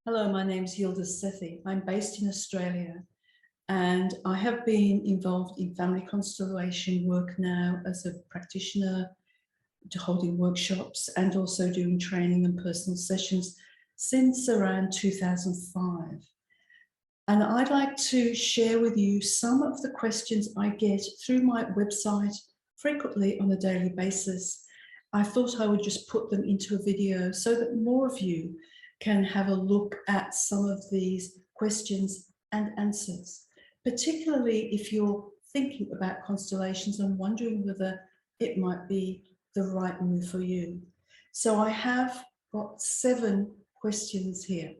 Hello, my name is Yildiz Sethi. I'm based in Australia and I have been involved in family constellation work now as a practitioner, holding workshops and also doing training and personal sessions since around 2005. And I'd like to share with you some of the questions I get through my website frequently on a daily basis. I thought I would just put them into a video so that more of you can have a look at some of these questions and answers, particularly if you're thinking about constellations and wondering whether it might be the right move for you. So I have got 7 questions here.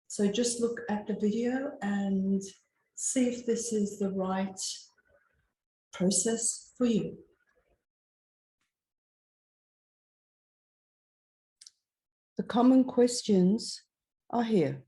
So just look at the video and see if this is the right process for you. The common questions are here.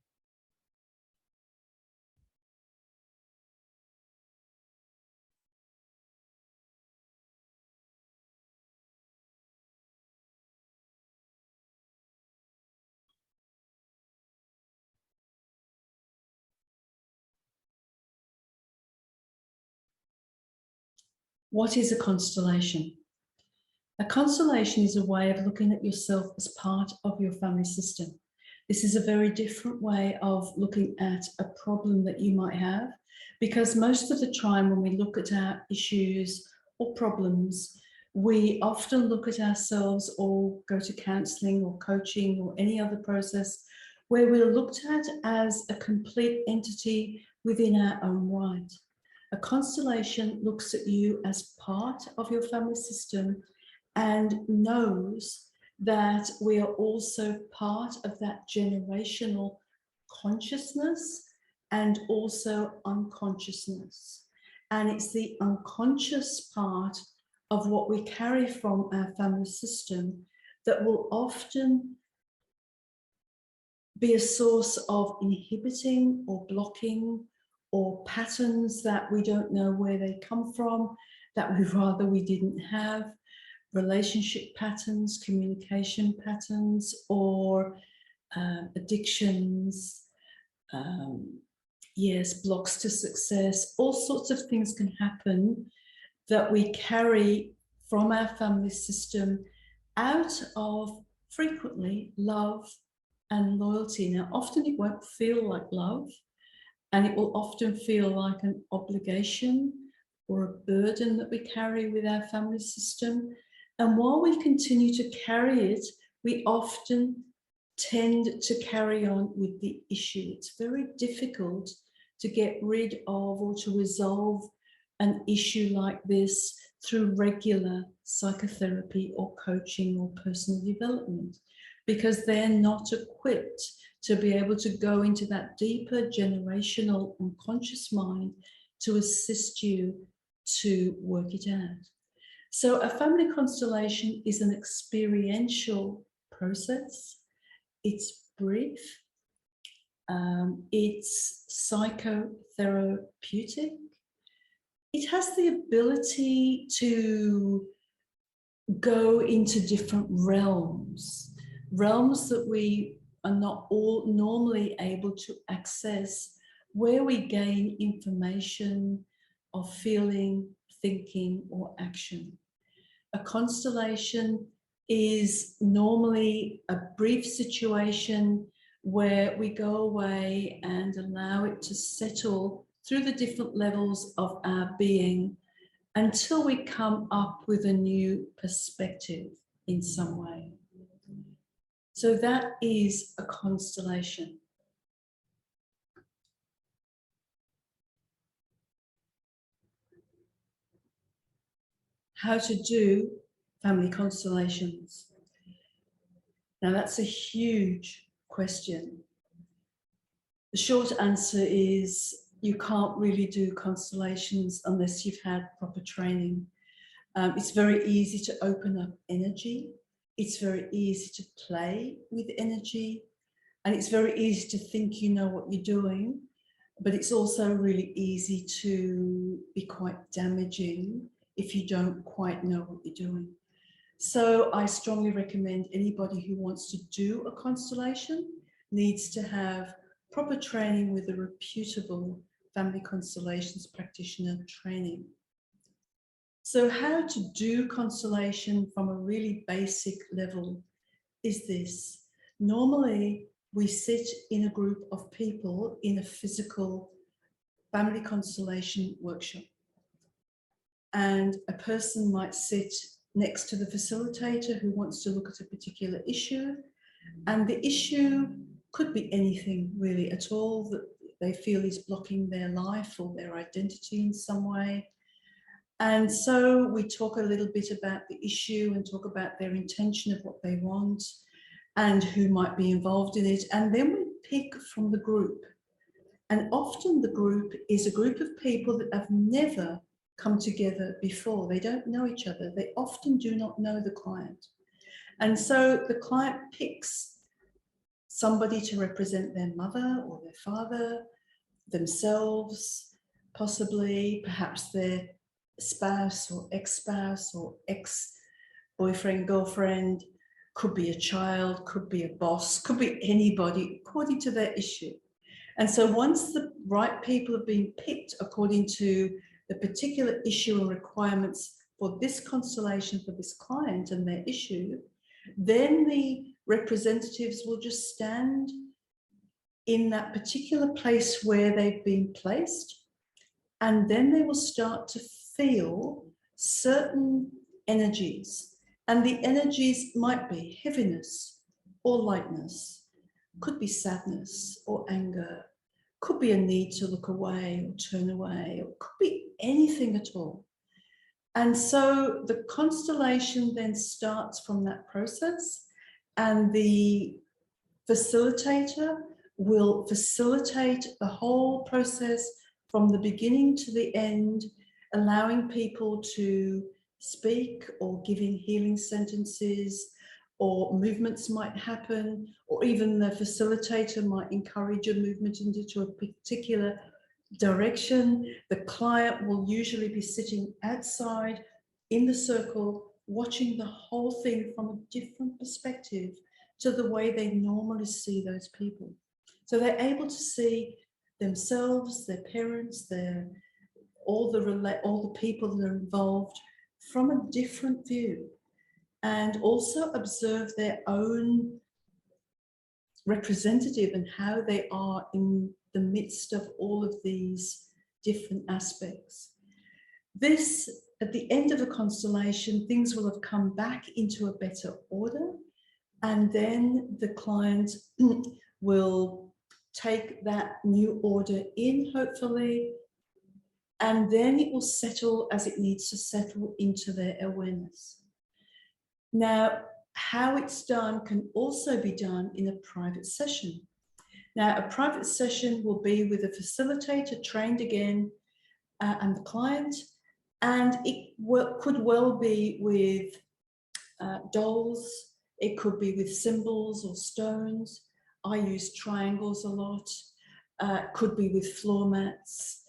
What is a constellation? A constellation is a way of looking at yourself as part of your family system. This is a very different way of looking at a problem that you might have, because most of the time when we look at our issues or problems, we often look at ourselves or go to counselling or coaching or any other process where we're looked at as a complete entity within our own right. A constellation looks at you as part of your family system and knows that we are also part of that generational consciousness and also unconsciousness. And it's the unconscious part of what we carry from our family system that will often be a source of inhibiting or blocking or patterns that we don't know where they come from, that we didn't have, relationship patterns, communication patterns, or addictions, blocks to success. All sorts of things can happen that we carry from our family system out of frequently love and loyalty. Now, often it won't feel like love, and it will often feel like an obligation or a burden that we carry with our family system. And while we continue to carry it, we often tend to carry on with the issue. It's very difficult to get rid of or to resolve an issue like this through regular psychotherapy or coaching or personal development, because they're not equipped to be able to go into that deeper generational unconscious mind to assist you to work it out. So a family constellation is an experiential process. It's brief. It's psychotherapeutic. It has the ability to go into different realms that we are not all normally able to access, where we gain information of feeling, thinking, or action. A constellation is normally a brief situation where we go away and allow it to settle through the different levels of our being until we come up with a new perspective in some way. So that is a constellation. How to do family constellations. Now that's a huge question. The short answer is you can't really do constellations unless you've had proper training. It's very easy to open up energy. It's very easy to play with energy, and it's very easy to think you know what you're doing, but it's also really easy to be quite damaging if you don't quite know what you're doing. So I strongly recommend anybody who wants to do a constellation needs to have proper training with a reputable family constellations practitioner training. So how to do constellation from a really basic level is this. Normally, we sit in a group of people in a physical family constellation workshop. And a person might sit next to the facilitator who wants to look at a particular issue. And the issue could be anything really at all that they feel is blocking their life or their identity in some way. And so we talk a little bit about the issue and talk about their intention of what they want and who might be involved in it. And then we pick from the group. And often the group is a group of people that have never come together before. They don't know each other. They often do not know the client. And so the client picks somebody to represent their mother or their father, themselves, possibly, perhaps their spouse or ex-boyfriend, girlfriend, could be a child, could be a boss, could be anybody according to their issue. And so once the right people have been picked according to the particular issue and requirements for this constellation, for this client and their issue, then the representatives will just stand in that particular place where they've been placed, and then they will start to feel certain energies. And the energies might be heaviness or lightness, could be sadness or anger, could be a need to look away or turn away, or could be anything at all. And so the constellation then starts from that process, and the facilitator will facilitate the whole process from the beginning to the end, allowing people to speak or giving healing sentences, or movements might happen, or even the facilitator might encourage a movement into a particular direction. The client will usually be sitting outside in the circle, watching the whole thing from a different perspective to the way they normally see those people. So they're able to see themselves, their parents, all the people that are involved from a different view, and also observe their own representative and how they are in the midst of all of these different aspects. This, at the end of the constellation, things will have come back into a better order, and then the client will take that new order in, hopefully, and then it will settle as it needs to settle into their awareness. Now, how it's done can also be done in a private session. Now, a private session will be with a facilitator trained again and the client, and it could well be with dolls, it could be with symbols or stones. I use triangles a lot. Could be with floor mats.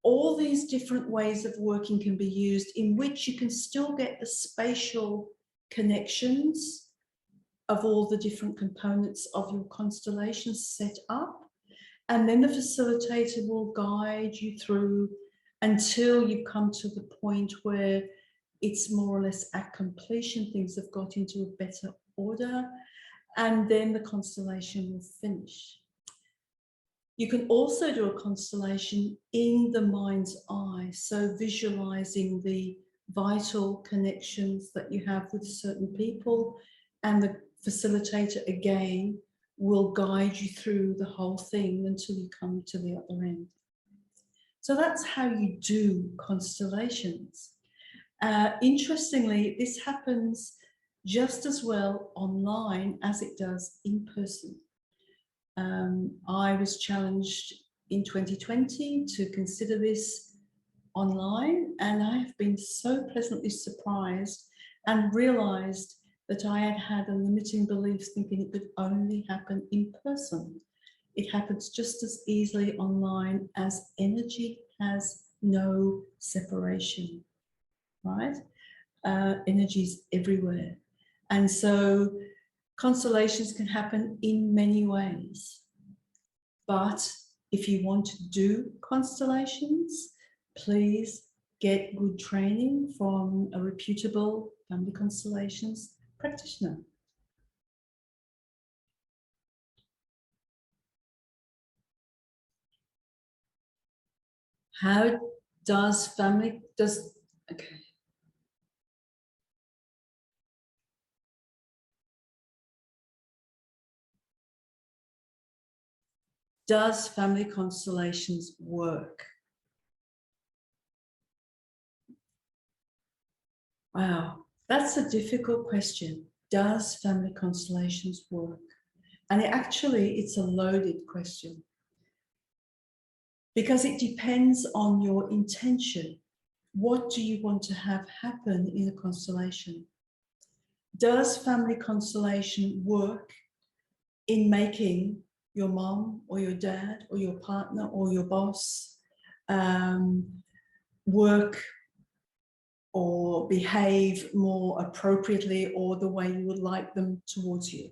All these different ways of working can be used, in which you can still get the spatial connections of all the different components of your constellation set up. And then the facilitator will guide you through until you come to the point where it's more or less at completion, things have got into a better order, and then the constellation will finish. You can also do a constellation in the mind's eye, so visualizing the vital connections that you have with certain people, and the facilitator again will guide you through the whole thing until you come to the other end. So that's how you do constellations. Interestingly, this happens just as well online as it does in person. I was challenged in 2020 to consider this online, and I have been so pleasantly surprised and realized that I had had a limiting belief thinking it could only happen in person. It happens just as easily online, as energy has no separation, right? Energy is everywhere. And so Constellations can happen in many ways, but if you want to do constellations, please get good training from a reputable family constellations practitioner. How does family, okay. Does family constellations work? Wow, that's a difficult question. Does family constellations work? And it's a loaded question because it depends on your intention. What do you want to have happen in a constellation? Does family constellation work in making your mom or your dad or your partner or your boss work or behave more appropriately or the way you would like them towards you?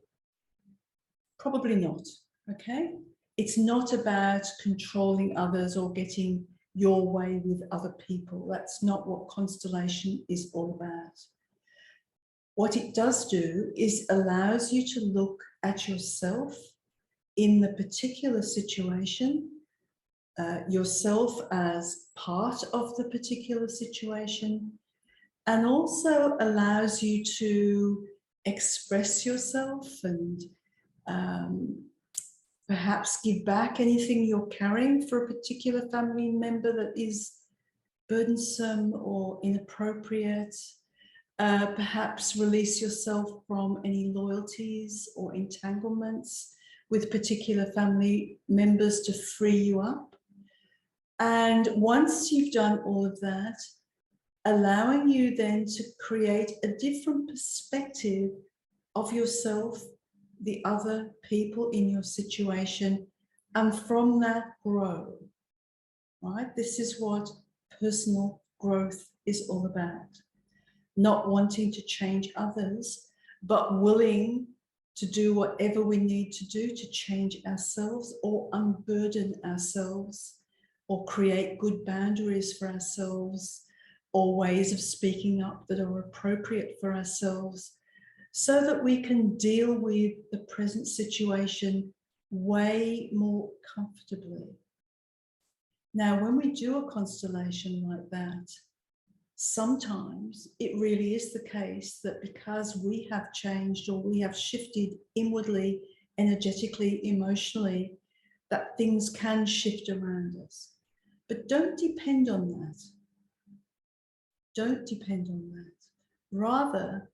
Probably not, okay? It's not about controlling others or getting your way with other people. That's not what constellation is all about. What it does do is allows you to look at yourself in the particular situation, yourself as part of the particular situation, and also allows you to express yourself and perhaps give back anything you're carrying for a particular family member that is burdensome or inappropriate. Perhaps release yourself from any loyalties or entanglements with particular family members to free you up. And once you've done all of that, allowing you then to create a different perspective of yourself, the other people in your situation, and from that grow, right? This is what personal growth is all about. Not wanting to change others, but willing to do whatever we need to do to change ourselves or unburden ourselves or create good boundaries for ourselves or ways of speaking up that are appropriate for ourselves so that we can deal with the present situation way more comfortably. Now, when we do a constellation like that, sometimes it really is the case that because we have changed or we have shifted inwardly, energetically, emotionally, that things can shift around us. But don't depend on that. Don't depend on that. Rather,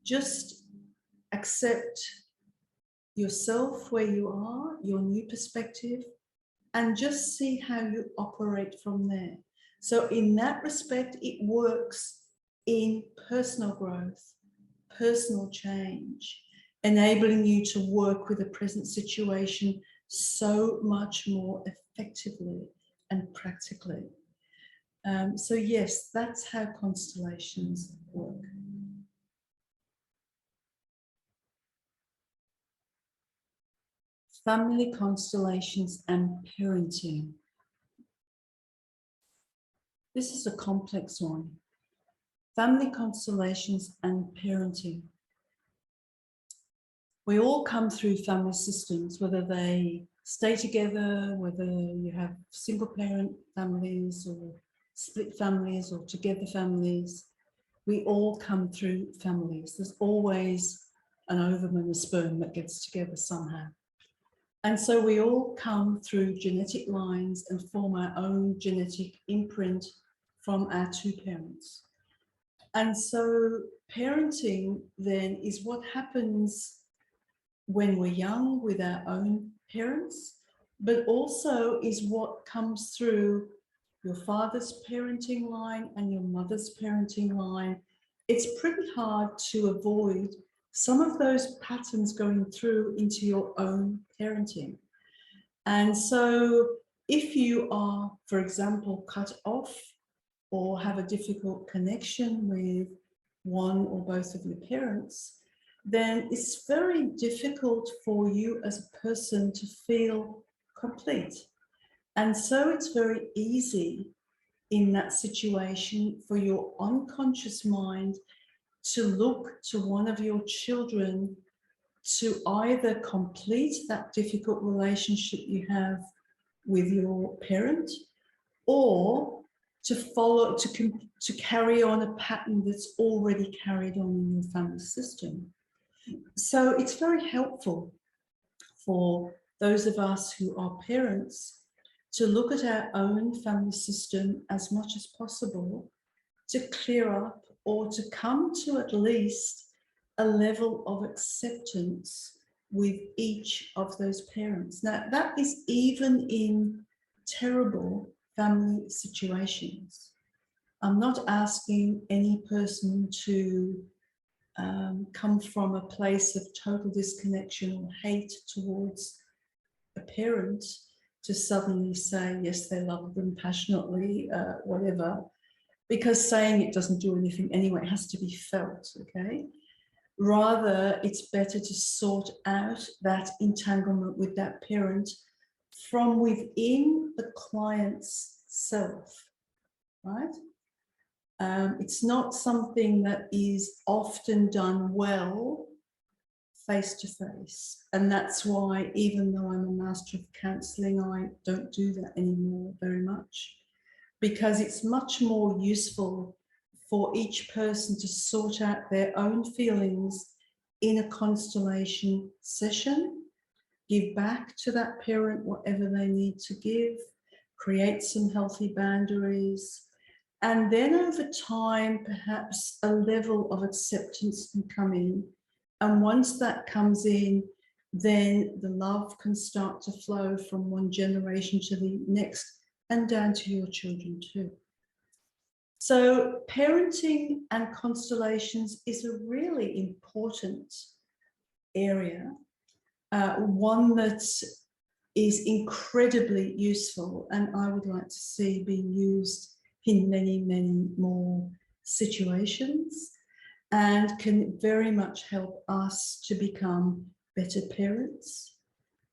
just accept yourself where you are, your new perspective, and just see how you operate from there. So in that respect, it works in personal growth, personal change, enabling you to work with the present situation so much more effectively and practically. So yes, that's how constellations work. Family constellations and parenting. This is a complex one. Family constellations and parenting. We all come through family systems, whether they stay together, whether you have single parent families or split families or together families. We all come through families. There's always an ovum and a sperm that gets together somehow. And so we all come through genetic lines and form our own genetic imprint from our two parents. And so parenting then is what happens when we're young with our own parents, but also is what comes through your father's parenting line and your mother's parenting line. It's pretty hard to avoid some of those patterns going through into your own parenting. And so if you are, for example, cut off or have a difficult connection with one or both of your parents, then it's very difficult for you as a person to feel complete. And so it's very easy in that situation for your unconscious mind to look to one of your children to either complete that difficult relationship you have with your parent, or to follow, to carry on a pattern that's already carried on in your family system. So it's very helpful for those of us who are parents to look at our own family system as much as possible to clear up, or to come to at least a level of acceptance with each of those parents. Now, that is even in terrible family situations. I'm not asking any person to come from a place of total disconnection or hate towards a parent to suddenly say, yes, they love them passionately, whatever, because saying it doesn't do anything anyway. It has to be felt, okay? Rather, it's better to sort out that entanglement with that parent from within the client's self, right? It's not something that is often done well face to face. And that's why, even though I'm a master of counselling, I don't do that anymore very much, because it's much more useful for each person to sort out their own feelings in a constellation session, give back to that parent whatever they need to give, create some healthy boundaries, and then over time, perhaps a level of acceptance can come in. And once that comes in, then the love can start to flow from one generation to the next and down to your children too. So parenting and constellations is a really important area, one that is incredibly useful, and I would like to see being used in many, many more situations, and can very much help us to become better parents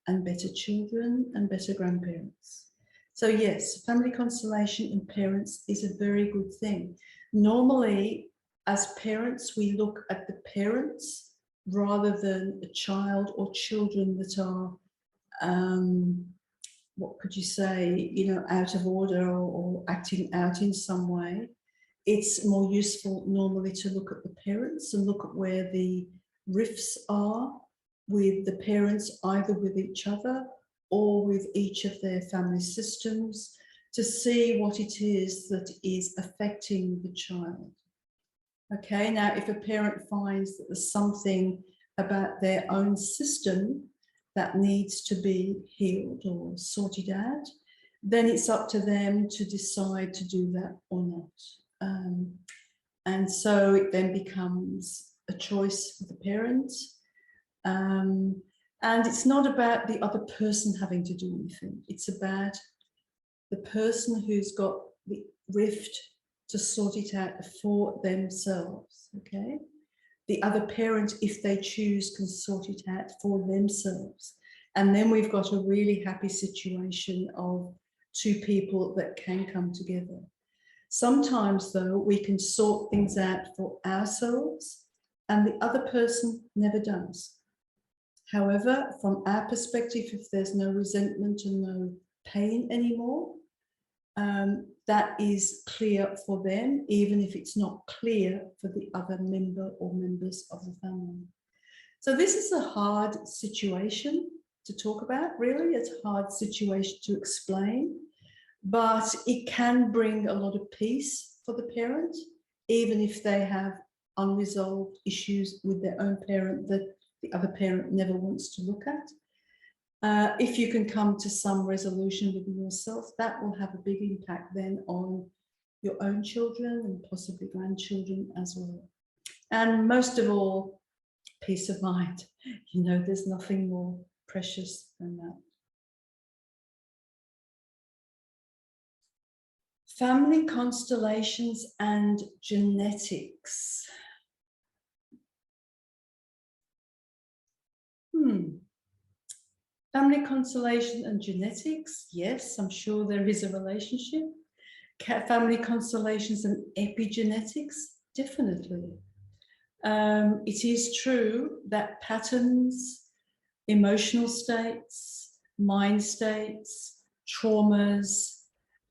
and better children and better grandparents. So yes, family constellation in parents is a very good thing. Normally, as parents, we look at the parents rather than a child or children that are, what could you say, you know, out of order or acting out in some way. It's more useful normally to look at the parents and look at where the rifts are with the parents, either with each other or with each of their family systems, to see what it is that is affecting the child. Okay, now if a parent finds that there's something about their own system that needs to be healed or sorted out, then it's up to them to decide to do that or not. And so it then becomes a choice for the parent. And it's not about the other person having to do anything. It's about the person who's got the rift to sort it out for themselves, okay? The other parent, if they choose, can sort it out for themselves. And then we've got a really happy situation of two people that can come together. Sometimes, though, we can sort things out for ourselves and the other person never does. However, from our perspective, if there's no resentment and no pain anymore, that is clear for them, even if it's not clear for the other member or members of the family. So this is a hard situation to talk about, really. It's a hard situation to explain, but it can bring a lot of peace for the parent, even if they have unresolved issues with their own parent that the other parent never wants to look at. If you can come to some resolution within yourself, that will have a big impact then on your own children and possibly grandchildren as well. And most of all, peace of mind. You know, there's nothing more precious than that. Family constellations and genetics. Family constellation and genetics, yes, I'm sure there is a relationship. Family constellations and epigenetics, definitely. It is true that patterns, emotional states, mind states, traumas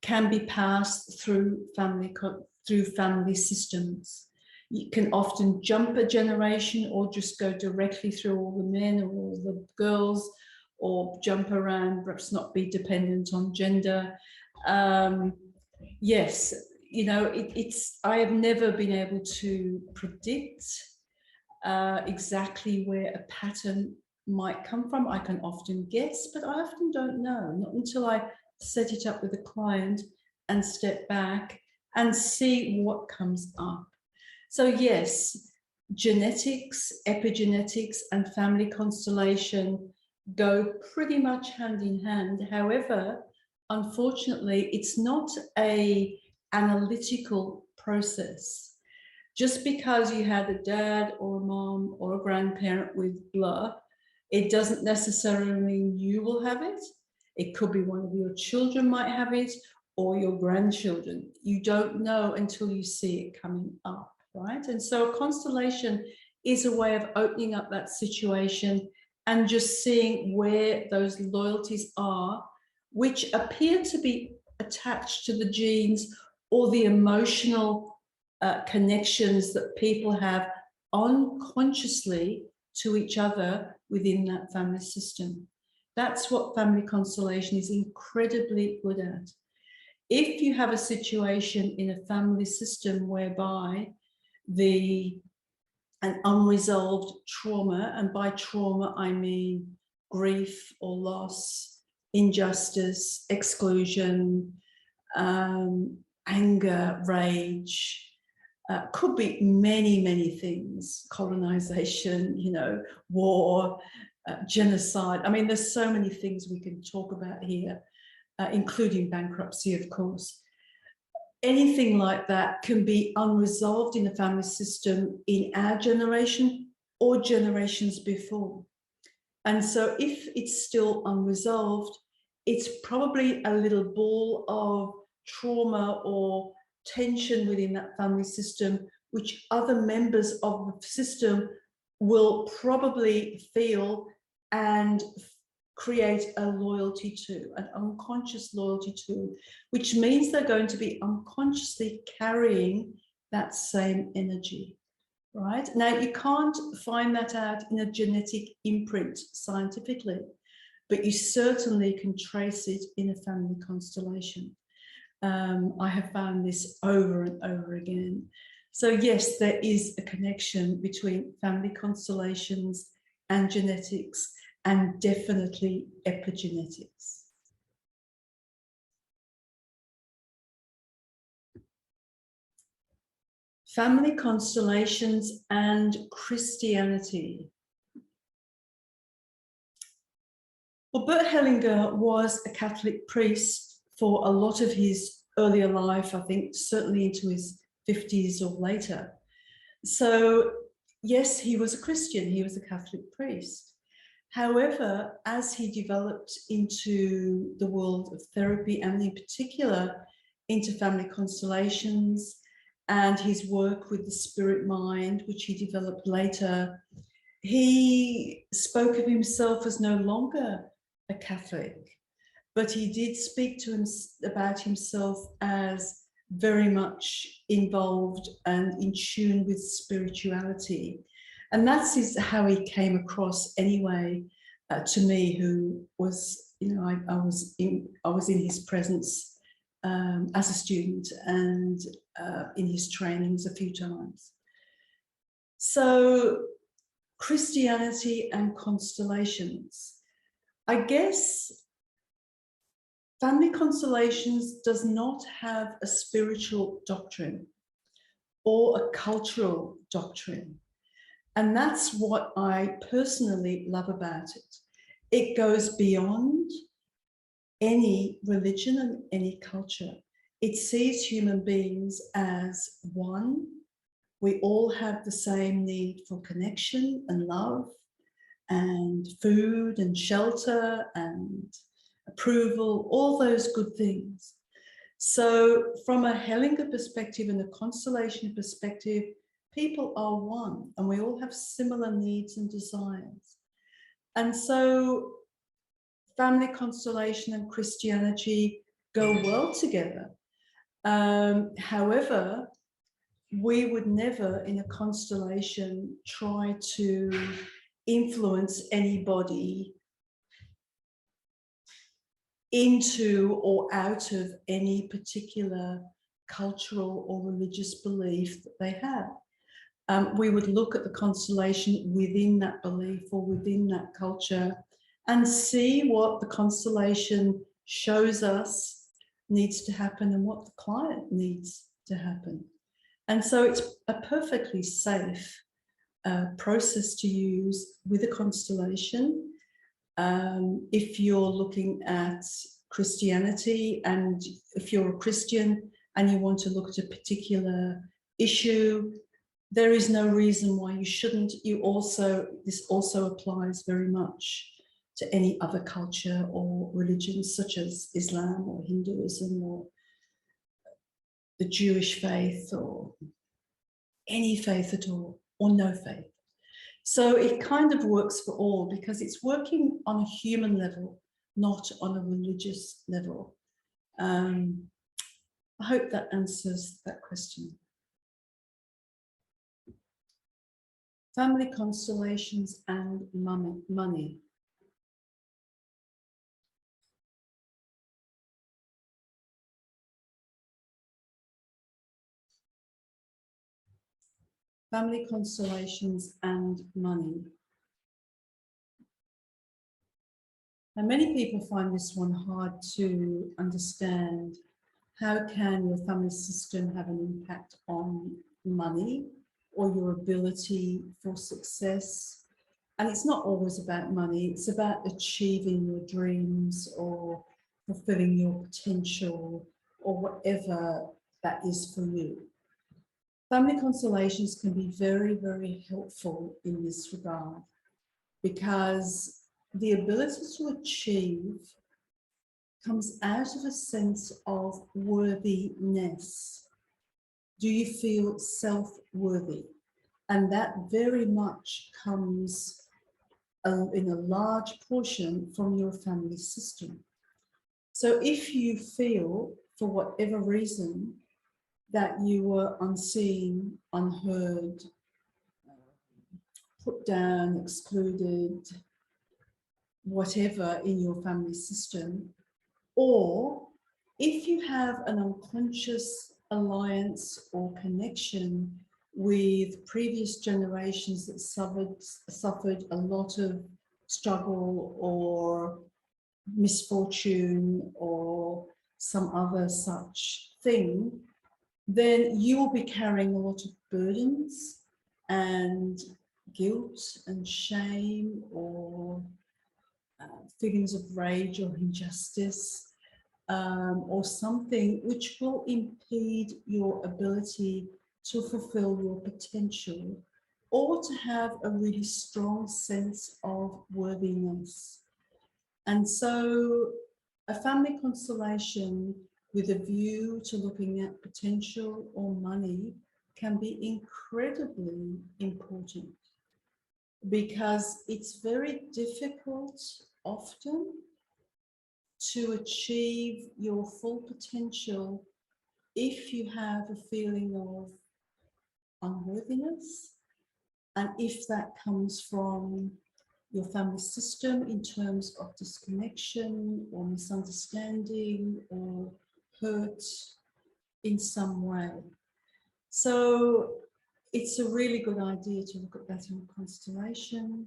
can be passed through family systems. You can often jump a generation or just go directly through all the men or all the girls, or jump around, perhaps not be dependent on gender. Yes, you know, I have never been able to predict exactly where a pattern might come from. I can often guess, but I often don't know, not until I set it up with a client and step back and see what comes up. So yes, genetics, epigenetics, and family constellation go pretty much hand in hand. However, unfortunately, it's not an analytical process. Just because you had a dad or a mom or a grandparent with blah, it doesn't necessarily mean you will have it. It could be one of your children might have it, or your grandchildren. You don't know until you see it coming up, right? And so a constellation is a way of opening up that situation and just seeing where those loyalties are, which appear to be attached to the genes or the emotional connections that people have unconsciously to each other within that family system. That's what family constellation is incredibly good at. If you have a situation in a family system whereby an unresolved trauma, and by trauma I mean grief or loss, injustice, exclusion, anger, rage, could be many, many things, colonization, you know, war, genocide. I mean, there's so many things we can talk about here, including bankruptcy, of course. Anything like that can be unresolved in the family system in our generation or generations before. And so if it's still unresolved, it's probably a little ball of trauma or tension within that family system, which other members of the system will probably feel and create a loyalty to, an unconscious loyalty to, which means they're going to be unconsciously carrying that same energy, right? Now, you can't find that out in a genetic imprint scientifically, but you certainly can trace it in a family constellation. I have found this over and over again. So yes, there is a connection between family constellations and genetics, and definitely epigenetics. Family constellations and Christianity. Well, Bert Hellinger was a Catholic priest for a lot of his earlier life, I think certainly into his 50s or later. So yes, he was a Christian, he was a Catholic priest. However, as he developed into the world of therapy, and in particular into family constellations and his work with the spirit mind, which he developed later, he spoke of himself as no longer a Catholic, but he did speak to him about himself as very much involved and in tune with spirituality. And that's how he came across anyway to me, who was, you know, I was in his presence as a student and in his trainings a few times. So Christianity and constellations. I guess family constellations does not have a spiritual doctrine or a cultural doctrine. And that's what I personally love about it. It goes beyond any religion and any culture. It sees human beings as one. We all have the same need for connection and love, and food and shelter and approval, all those good things. So from a Hellinger perspective and a constellation perspective, people are one and we all have similar needs and desires. And so family constellation and Christianity go well together. However, we would never in a constellation try to influence anybody into or out of any particular cultural or religious belief that they have. We would look at the constellation within that belief or within that culture and see what the constellation shows us needs to happen and what the client needs to happen. And so it's a perfectly safe process to use with a constellation. If you're looking at Christianity and if you're a Christian and you want to look at a particular issue, there is no reason why you shouldn't. This also applies very much to any other culture or religion such as Islam or Hinduism or the Jewish faith or any faith at all or no faith. So it kind of works for all because it's working on a human level, not on a religious level. I hope that answers that question. Family constellations and money. Family constellations and money. Now, many people find this one hard to understand. How can your family system have an impact on money or your ability for success? And it's not always about money, it's about achieving your dreams or fulfilling your potential or whatever that is for you. Family constellations can be very, very helpful in this regard because the ability to achieve comes out of a sense of worthiness. Do you feel self-worthy? And that very much comes in a large portion from your family system. So if you feel, for whatever reason, that you were unseen, unheard, put down, excluded, whatever in your family system, or if you have an unconscious alliance or connection with previous generations that suffered a lot of struggle or misfortune or some other such thing, then you will be carrying a lot of burdens and guilt and shame or feelings of rage or injustice or something which will impede your ability to fulfill your potential or to have a really strong sense of worthiness. And so a family constellation with a view to looking at potential or money can be incredibly important because it's very difficult often to achieve your full potential if you have a feeling of unworthiness and if that comes from your family system in terms of disconnection or misunderstanding or hurt in some way. So it's a really good idea to look at that in a constellation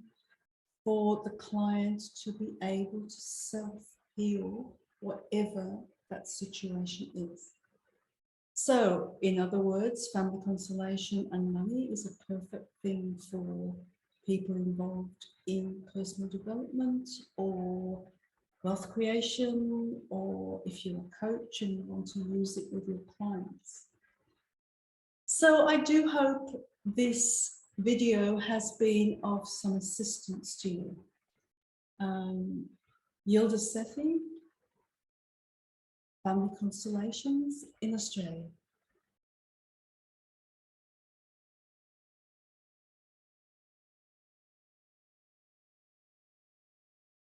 for the client to be able to self-heal whatever that situation is. So, in other words, family constellation and money is a perfect thing for people involved in personal development or wealth creation, or if you're a coach and you want to use it with your clients. So I do hope this video has been of some assistance to you. Yildiz Sethi, Family Constellations in Australia.